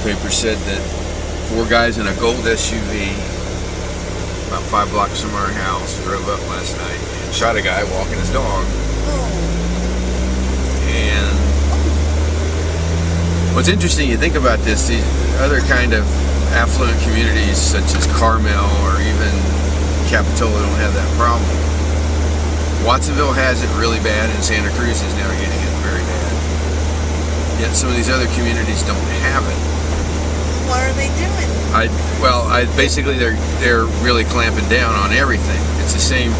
newspaper said that 4 guys in a gold SUV about 5 blocks from our house drove up last night and shot a guy walking his dog. And what's interesting, you think about this, these other kind of affluent communities such as Carmel or even Capitola don't have that problem. Watsonville has it really bad, and Santa Cruz is now getting it very bad. Yet some of these other communities don't have it. What are they doing? Basically they're really clamping down on everything. It's the same,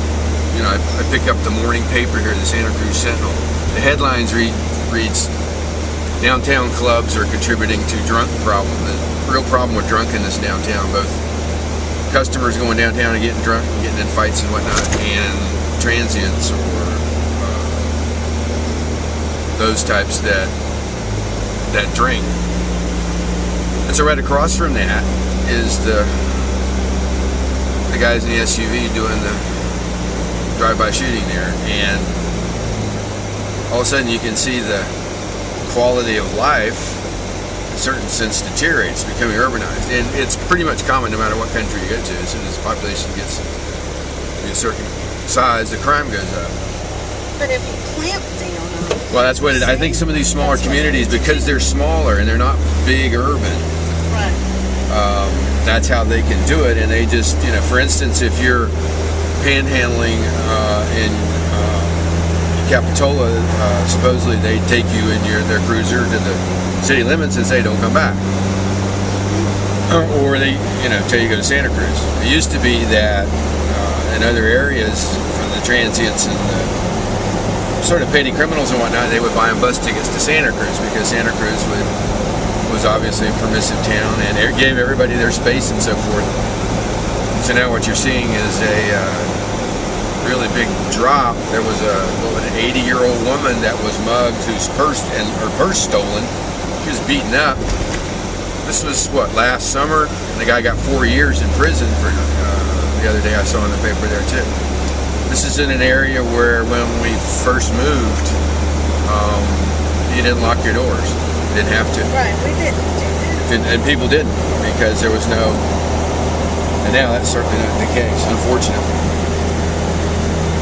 you know, I pick up the morning paper here, the Santa Cruz Sentinel. The headlines reads, downtown clubs are contributing to drunk problem. The real problem with drunkenness downtown, both customers going downtown and getting drunk and getting in fights and whatnot, and transients or those types that drink. And so right across from that is the guys in the SUV doing the drive-by shooting there, and all of a sudden you can see the quality of life in a certain sense deteriorates, becoming urbanized. And it's pretty much common no matter what country you go to. As soon as the population gets to a certain size, the crime goes up. But if you clamp down on it, well, that's what I think some of these smaller communities, because they're smaller and they're not big urban, right. That's how they can do it. And they just, you know, for instance, if you're panhandling in Capitola, supposedly they take you in their cruiser to the city limits and say don't come back, or they, you know, tell you to go to Santa Cruz. It used to be that in other areas, from the transients and the sort of petty criminals and whatnot, they would buy them bus tickets to Santa Cruz, because Santa Cruz was obviously a permissive town and it gave everybody their space and so forth. So now what you're seeing is a really big drop. There was an 80-year-old woman that was mugged, whose purse stolen. She was beaten up. This was what, last summer, and the guy got 4 years in prison for the other day I saw in the paper there too. This is in an area where when we first moved, you didn't lock your doors. You didn't have to. Right, we didn't do that. And people didn't, because there was no, and now that's certainly not the case, unfortunately.